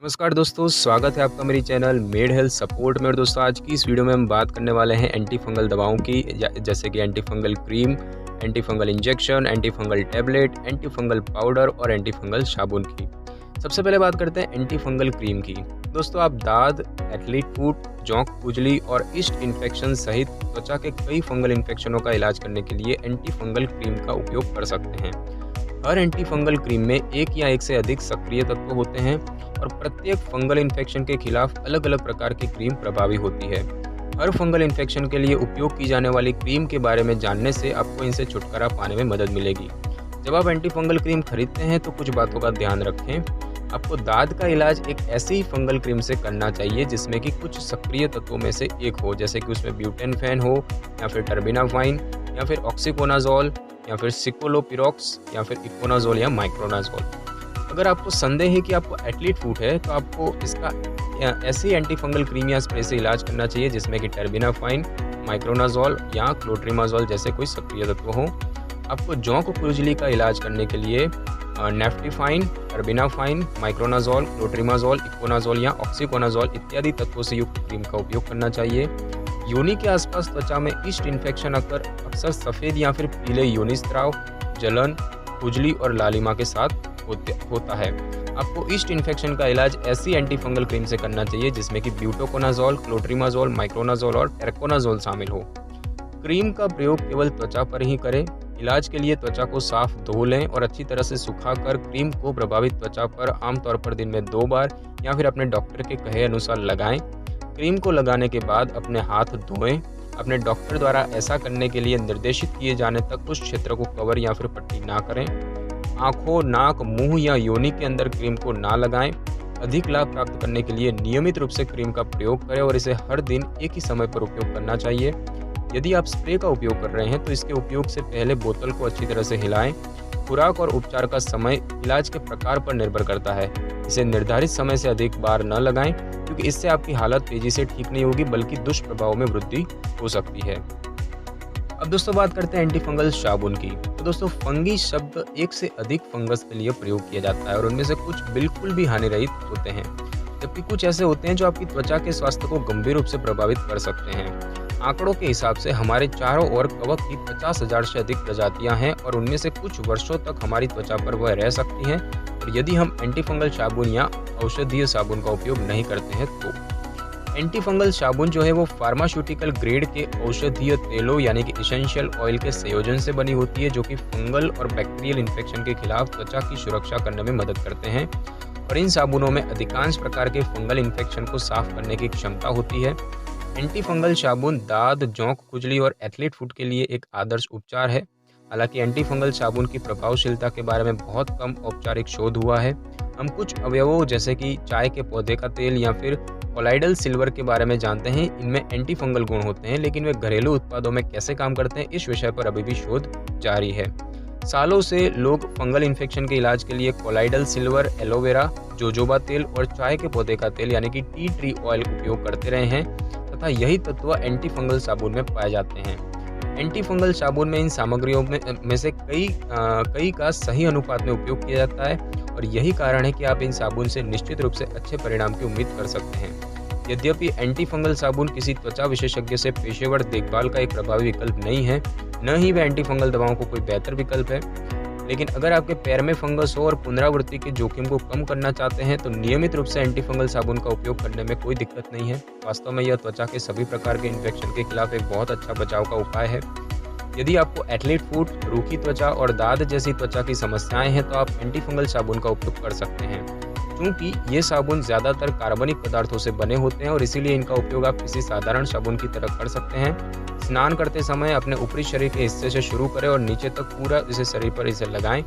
नमस्कार दोस्तों, स्वागत है आपका मेरी चैनल मेड हेल्थ सपोर्ट में। और दोस्तों, आज की इस वीडियो में हम बात करने वाले हैं एंटी फंगल दवाओं की, जैसे कि anti fungal cream, anti fungal injection, anti fungal tablet, anti fungal powder और एंटी फंगल साबुन की। सबसे पहले बात करते हैं एंटी फंगल क्रीम की। दोस्तों, आप दाद, एथलीट फुट, जोंक, खुजली और ईस्ट इन्फेक्शन सहित त्वचा के कई फंगल इन्फेक्शनों का इलाज करने के लिए एंटी फंगल क्रीम का उपयोग कर सकते हैं। हर एंटी फंगल क्रीम में एक या एक से अधिक सक्रिय तत्व होते हैं और प्रत्येक फंगल इन्फेक्शन के खिलाफ अलग अलग प्रकार की क्रीम प्रभावी होती है। हर फंगल इन्फेक्शन के लिए उपयोग की जाने वाली क्रीम के बारे में जानने से आपको इनसे छुटकारा पाने में मदद मिलेगी। जब आप एंटी फंगल क्रीम खरीदते हैं तो कुछ बातों का ध्यान रखें। आपको दाद का इलाज एक ऐसी फंगल क्रीम से करना चाहिए जिसमें कि कुछ सक्रिय तत्वों में से एक हो, जैसे कि उसमें ब्यूटेनफेन हो या फिर टर्बिनाफाइन या फिर ऑक्सीकोनाजोल या फिर सिकोलोपिरोक्स या फिर इकोनाजोल या माइक्रोनाजोल। अगर आपको संदेह है कि आपको एथलीट फुट है तो आपको इसका ऐसी एंटी फंगल क्रीम या स्प्रे से इलाज करना चाहिए जिसमें कि टर्बिनाफाइन, माइक्रोनाजोल या क्लोट्रिमाजोल जैसे कोई सक्रिय तत्व हो। आपको जोंक खुजली का इलाज करने के लिए नेफ्टिफाइन, टर्बिनाफाइन, माइक्रोनाजोल, क्लोट्रिमाजोल, इकोनाजोल या ऑक्सीकोनाजोल इत्यादि तत्वों से युक्त क्रीम का उपयोग करना चाहिए। योनि के आसपास त्वचा में ईस्ट इन्फेक्शन अक्सर सफ़ेद या फिर पीले योनि स्राव, जलन, खुजली और लालिमा के साथ होता है। आपको ईस्ट इन्फेक्शन का इलाज ऐसी एंटी फंगल क्रीम से करना चाहिए जिसमें कि ब्यूटोकोनाजोल, क्लोट्रिमाजोल, माइक्रोनाजोल और टेरकोनाजोल शामिल हो। क्रीम का प्रयोग केवल त्वचा पर ही करें। इलाज के लिए त्वचा को साफ धो लें और अच्छी तरह से सुखाकर क्रीम को प्रभावित त्वचा पर आमतौर पर दिन में 2 बार या फिर अपने डॉक्टर के कहे अनुसार लगाएं। क्रीम को लगाने के बाद अपने हाथ धोएं। अपने डॉक्टर द्वारा ऐसा करने के लिए निर्देशित किए जाने तक उस क्षेत्र को कवर या फिर पट्टी ना करें। आंखों, नाक, मुंह या योनि के अंदर क्रीम को ना लगाएं। अधिक लाभ प्राप्त करने के लिए नियमित रूप से क्रीम का प्रयोग करें और इसे हर दिन एक ही समय पर उपयोग करना चाहिए। यदि आप स्प्रे का उपयोग कर रहे हैं तो इसके उपयोग से पहले बोतल को अच्छी तरह से हिलाएं। खुराक और उपचार का समय इलाज के प्रकार पर निर्भर करता है। इसे निर्धारित समय से अधिक बार न लगाएं क्योंकि इससे आपकी हालत तेजी से ठीक नहीं होगी बल्कि दुष्प्रभाव में वृद्धि हो सकती है। अब दोस्तों, बात करते हैं एंटी फंगल साबुन की। तो दोस्तों, फंगी शब्द एक से अधिक फंगस के लिए प्रयोग किया जाता है और उनमें से कुछ बिल्कुल भी हानिरहित होते हैं, जबकि कुछ ऐसे होते हैं जो आपकी त्वचा के स्वास्थ्य को गंभीर रूप से प्रभावित कर सकते हैं। आंकड़ों के हिसाब से हमारे चारों ओर कवक की 50,000 से अधिक प्रजातियां हैं और उनमें से कुछ वर्षों तक हमारी त्वचा पर वह रह सकती हैं और यदि हम एंटी फंगल साबुन या औषधीय साबुन का उपयोग नहीं करते हैं तो। एंटी फंगल साबुन जो है वो फार्मास्यूटिकल ग्रेड के औषधीय तेलों यानी कि एसेंशियल ऑयल के संयोजन से बनी होती है जो कि फंगल और बैक्टीरियल इन्फेक्शन के खिलाफ त्वचा की सुरक्षा करने में मदद करते हैं और इन साबुनों में अधिकांश प्रकार के फंगल इन्फेक्शन को साफ करने की क्षमता होती है। एंटी फंगल साबुन दाद, जोंक, खुजली और एथलीट फुट के लिए एक आदर्श उपचार है। हालांकि एंटी फंगल साबुन की प्रभावशीलता के बारे में बहुत कम औपचारिक शोध हुआ है। हम कुछ अवयवों जैसे कि चाय के पौधे का तेल या फिर कोलाइडल सिल्वर के बारे में जानते हैं। इनमें एंटी फंगल गुण होते हैं, लेकिन वे घरेलू उत्पादों में कैसे काम करते हैं इस विषय पर अभी भी शोध जारी है। सालों से लोग फंगल इन्फेक्शन के इलाज के लिए कोलाइडल सिल्वर, एलोवेरा, जोजोबा तेल और चाय के पौधे का तेल यानी कि टी ट्री ऑयल उपयोग करते रहे हैं तथा यही तत्व एंटी फंगल साबुन में पाए जाते हैं। एंटी फंगल साबुन में इन सामग्रियों में से कई का सही अनुपात में उपयोग किया जाता है और यही कारण है कि आप इन साबुन से निश्चित रूप से अच्छे परिणाम की उम्मीद कर सकते हैं। यद्यपि एंटी फंगल साबुन किसी त्वचा विशेषज्ञ से पेशेवर देखभाल का एक प्रभावी विकल्प नहीं है, न ही वह एंटी फंगल दवाओं को कोई बेहतर विकल्प है, लेकिन अगर आपके पैर में फंगस हो और पुनरावृत्ति के जोखिम को कम करना चाहते हैं तो नियमित रूप से एंटी फंगल साबुन का उपयोग करने में कोई दिक्कत नहीं है। वास्तव में यह त्वचा के सभी प्रकार के इन्फेक्शन के खिलाफ एक बहुत अच्छा बचाव का उपाय है। यदि आपको एथलीट फुट, रूखी त्वचा और दाद जैसी त्वचा की समस्याएं हैं तो आप एंटी फंगल साबुन का उपयोग कर सकते हैं। क्योंकि ये साबुन ज़्यादातर कार्बनिक पदार्थों से बने होते हैं और इसीलिए इनका उपयोग आप किसी साधारण साबुन की तरह कर सकते हैं। स्नान करते समय अपने ऊपरी शरीर के हिस्से से शुरू करें और नीचे तक पूरा इसे शरीर पर इसे लगाएं।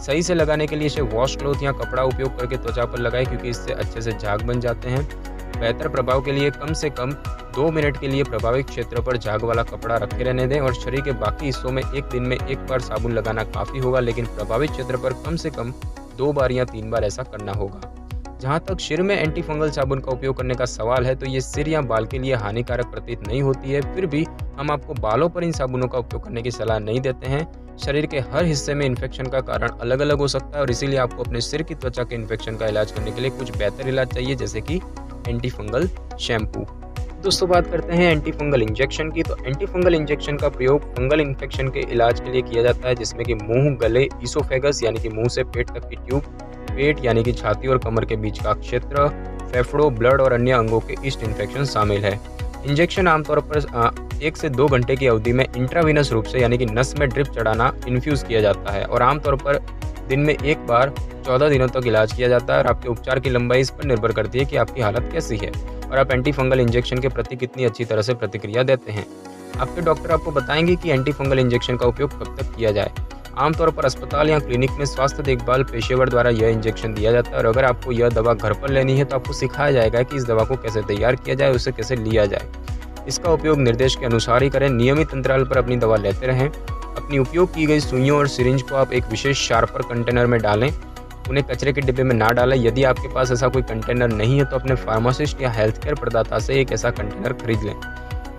सही से लगाने के लिए इसे वॉश क्लॉथ या कपड़ा उपयोग करके त्वचा पर लगाएं क्योंकि इससे अच्छे से झाग बन जाते हैं। बेहतर प्रभाव के लिए कम से कम 2 मिनट के लिए प्रभावित क्षेत्र पर झाग वाला कपड़ा रखे रहने दें और शरीर के बाकी हिस्सों में एक दिन में एक बार साबुन लगाना काफ़ी होगा, लेकिन प्रभावित क्षेत्र पर कम से कम 2 बार या 3 बार ऐसा करना होगा। जहाँ तक सिर में एंटी फंगल साबुन का उपयोग करने का सवाल है, तो ये सिर या बाल के लिए हानिकारक प्रतीत नहीं होती है। फिर भी हम आपको बालों पर इन साबुनों का उपयोग करने की सलाह नहीं देते हैं। शरीर के हर हिस्से में इन्फेक्शन का कारण अलग अलग हो सकता है और इसीलिए आपको अपने सिर की त्वचा के इन्फेक्शन का इलाज करने के लिए कुछ बेहतर इलाज चाहिए, जैसे कि एंटी फंगल शैम्पू। दोस्तों, बात करते हैं एंटी फंगल इंजेक्शन की। तो एंटी फंगल इंजेक्शन का प्रयोग फंगल इन्फेक्शन के इलाज के लिए किया जाता है, जिसमें कि मुंह, गले, ईसोफेगस यानी कि मुंह से पेट तक की ट्यूब, पेट यानी कि छाती और कमर के बीच का क्षेत्र, फेफड़ों, ब्लड और अन्य अंगों के ईस्ट इन्फेक्शन शामिल है। इंजेक्शन आमतौर पर 1 से 2 घंटे की अवधि में इंट्रावीनस रूप से यानी कि नस में ड्रिप चढ़ाना इन्फ्यूज किया जाता है और आमतौर पर दिन में एक बार 14 दिनों तक इलाज किया जाता है और आपके उपचार की लंबाई इस पर निर्भर करती है कि आपकी हालत कैसी है और आप एंटी फंगल इंजेक्शन के प्रति कितनी अच्छी तरह से प्रतिक्रिया देते हैं। आपके डॉक्टर आपको बताएंगे कि एंटी फंगल इंजेक्शन का उपयोग कब तक किया जाए। आमतौर पर अस्पताल या क्लिनिक में स्वास्थ्य देखभाल पेशेवर द्वारा यह इंजेक्शन दिया जाता है और अगर आपको यह दवा घर पर लेनी है तो आपको सिखाया जाएगा कि इस दवा को कैसे तैयार किया जाए, उसे कैसे लिया जाए। इसका उपयोग निर्देश के अनुसार ही करें। नियमित अंतराल पर अपनी दवा लेते रहें। अपनी उपयोग की गई सुइयों और सिरिंज को आप एक विशेष शार्पर कंटेनर में डालें, उन्हें कचरे के डिब्बे में ना डालें। यदि आपके पास ऐसा कोई कंटेनर नहीं है तो अपने फार्मासिस्ट या हेल्थ केयर प्रदाता से एक ऐसा कंटेनर खरीद लें।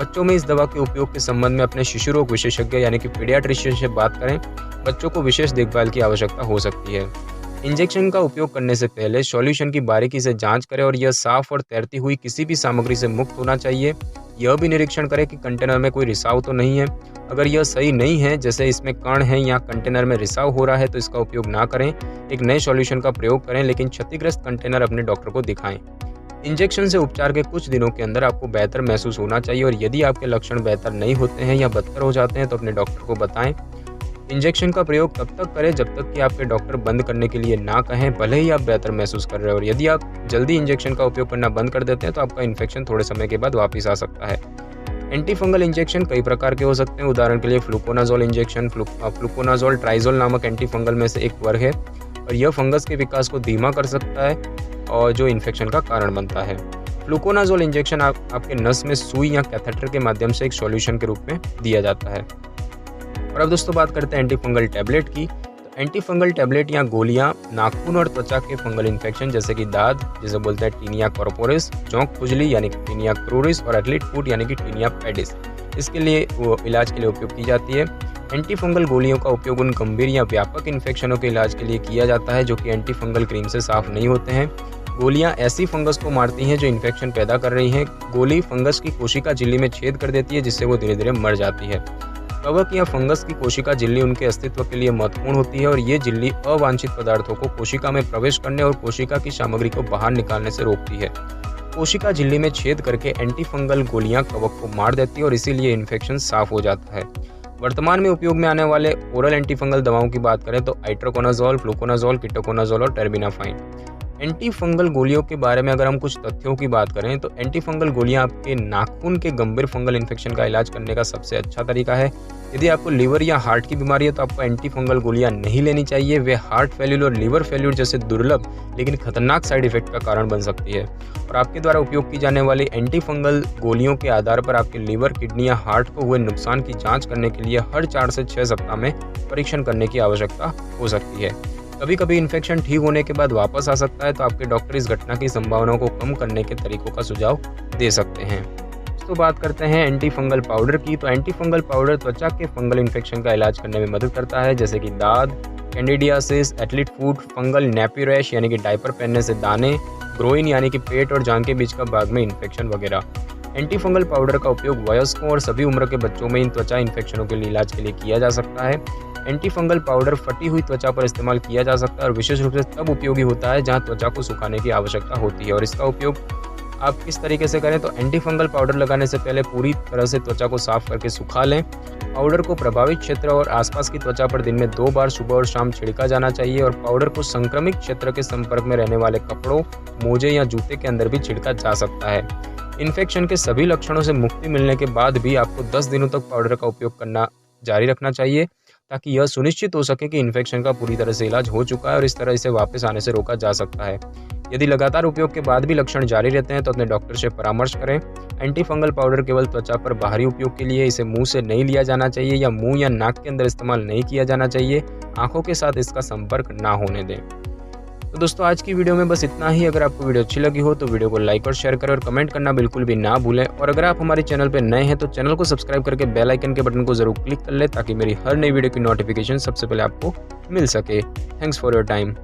बच्चों में इस दवा के उपयोग के संबंध में अपने शिशु रोग विशेषज्ञ यानी कि पीडियाट्रिशियन से बात करें। बच्चों को विशेष देखभाल की आवश्यकता हो सकती है। इंजेक्शन का उपयोग करने से पहले सॉल्यूशन की बारीकी से जांच करें और यह साफ और तैरती हुई किसी भी सामग्री से मुक्त होना चाहिए। यह भी निरीक्षण करें कि कंटेनर में कोई रिसाव तो नहीं है। अगर यह सही नहीं है, जैसे इसमें कण है या कंटेनर में रिसाव हो रहा है, तो इसका उपयोग ना करें। एक नए सॉल्यूशन का प्रयोग करें, लेकिन क्षतिग्रस्त कंटेनर अपने डॉक्टर को दिखाएं। इंजेक्शन से उपचार के कुछ दिनों के अंदर आपको बेहतर महसूस होना चाहिए और यदि आपके लक्षण बेहतर नहीं होते हैं या बदतर हो जाते हैं तो अपने डॉक्टर को बताएं। इंजेक्शन का प्रयोग तब तक करें जब तक कि आपके डॉक्टर बंद करने के लिए ना कहें, भले ही आप बेहतर महसूस कर रहे हो। और यदि आप जल्दी इंजेक्शन का उपयोग करना बंद कर देते हैं तो आपका इन्फेक्शन थोड़े समय के बाद वापस आ सकता है। एंटी फंगल इंजेक्शन कई प्रकार के हो सकते हैं। उदाहरण के लिए फ्लूकोनाजोल इंजेक्शन। फ्लूकोनाजोल ट्राइजोल नामक एंटी फंगल में से एक वर्ग है और यह फंगस के विकास को धीमा कर सकता है और जो इन्फेक्शन का कारण बनता है। फ्लूकोनाजोल इंजेक्शन आपके नस में सुई या कैथेटर के माध्यम से एक सॉल्यूशन के रूप में दिया जाता है। और अब दोस्तों, बात करते हैं एंटी फंगल टैबलेट की। तो एंटी फंगल टैबलेट या गोलियां नाखून और त्वचा के फंगल इन्फेक्शन जैसे कि दाद, जिसे बोलते हैं टीनिया कॉर्पोरिस, जोंक खुजली यानी कि टीनिया क्रूरिस और एथलीट फुट यानी कि टीनिया पेडिस, इसके लिए इलाज के लिए उपयोग की जाती है। एंटी फंगल गोलियों का उपयोग उन गंभीर या व्यापक इन्फेक्शनों के इलाज के लिए किया जाता है जो कि एंटी फंगल क्रीम से साफ नहीं होते हैं। गोलियां ऐसी फंगस को मारती हैं जो इन्फेक्शन पैदा कर रही हैं। गोली फंगस की कोशिका झिल्ली में छेद कर देती है, जिससे वो धीरे धीरे मर जाती है। कवक या फंगस की कोशिका झिल्ली उनके अस्तित्व के लिए महत्वपूर्ण होती है और ये झिल्ली अवांछित पदार्थों को कोशिका में प्रवेश करने और कोशिका की सामग्री को बाहर निकालने से रोकती है। कोशिका झिल्ली में छेद करके एंटी फंगल गोलियां कवक को मार देती है और इसीलिए इन्फेक्शन साफ हो जाता है। वर्तमान में उपयोग में आने वाले ओरल एंटी फंगल दवाओं की बात करें तो आइट्रोकोनाजोल, फ्लूकोनाजोल, कीटोकोनाजोल और टर्बिनाफाइन। एंटी फंगल गोलियों के बारे में अगर हम कुछ तथ्यों की बात करें तो एंटी फंगल गोलियां आपके नाखून के गंभीर फंगल इन्फेक्शन का इलाज करने का सबसे अच्छा तरीका है। यदि आपको लीवर या हार्ट की बीमारी है तो आपको एंटी फंगल गोलियां नहीं लेनी चाहिए। वे हार्ट फेल्यूर और लीवर फेल्यूर जैसे दुर्लभ लेकिन खतरनाक साइड इफेक्ट का कारण बन सकती है और आपके द्वारा उपयोग की जाने वाली एंटी फंगल गोलियों के आधार पर आपके लीवर, किडनी या हार्ट को हुए नुकसान की जाँच करने के लिए हर 4 से 6 सप्ताह में परीक्षण करने की आवश्यकता हो सकती है। कभी कभी इन्फेक्शन ठीक होने के बाद वापस आ सकता है, तो आपके डॉक्टर इस घटना की संभावनाओं को कम करने के तरीकों का सुझाव दे सकते हैं। तो बात करते हैं एंटी फंगल पाउडर की। तो एंटी फंगल पाउडर त्वचा के फंगल इन्फेक्शन का इलाज करने में मदद करता है, जैसे कि दाद, candidiasis, athlete foot, fungal nappy rash यानी कि डायपर पहनने से दाने, ग्रोइन यानी कि पेट और जांघ के बीच का भाग में इन्फेक्शन वगैरह। एंटी फंगल पाउडर का उपयोग वयस्कों और सभी उम्र के बच्चों में इन त्वचा इन्फेक्शनों के लिए इलाज के लिए किया जा सकता है। एंटी फंगल पाउडर फटी हुई त्वचा पर इस्तेमाल किया जा सकता है और विशेष रूप से तब उपयोगी होता है जहां त्वचा को सुखाने की आवश्यकता होती है। और इसका उपयोग आप किस तरीके से करें तो एंटी फंगल पाउडर लगाने से पहले पूरी तरह से त्वचा को साफ करके सुखा लें। पाउडर को प्रभावित क्षेत्र और आसपास की त्वचा पर दिन में 2 बार सुबह और शाम छिड़का जाना चाहिए और पाउडर को संक्रमित क्षेत्र के संपर्क में रहने वाले कपड़ों, मोजे या जूते के अंदर भी छिड़का जा सकता है। इन्फेक्शन के सभी लक्षणों से मुक्ति मिलने के बाद भी आपको 10 दिनों तक पाउडर का उपयोग करना जारी रखना चाहिए ताकि यह सुनिश्चित हो सके कि इन्फेक्शन का पूरी तरह से इलाज हो चुका है और इस तरह इसे वापस आने से रोका जा सकता है। यदि लगातार उपयोग के बाद भी लक्षण जारी रहते हैं तो अपने डॉक्टर से परामर्श करें। एंटी फंगल पाउडर केवल त्वचा पर बाहरी उपयोग के लिए, इसे मुंह से नहीं लिया जाना चाहिए या मुंह या नाक के अंदर इस्तेमाल नहीं किया जाना चाहिए। आंखों के साथ इसका संपर्क ना होने दें। तो दोस्तों आज की वीडियो में बस इतना ही। अगर आपको वीडियो अच्छी लगी हो तो वीडियो को लाइक और शेयर करें और कमेंट करना बिल्कुल भी ना भूलें। और अगर आप हमारे चैनल पर नए हैं तो चैनल को सब्सक्राइब करके बेल आइकन के बटन को जरूर क्लिक कर लें ताकि मेरी हर नई वीडियो की नोटिफिकेशन सबसे पहले आपको मिल सके। Thanks for your time.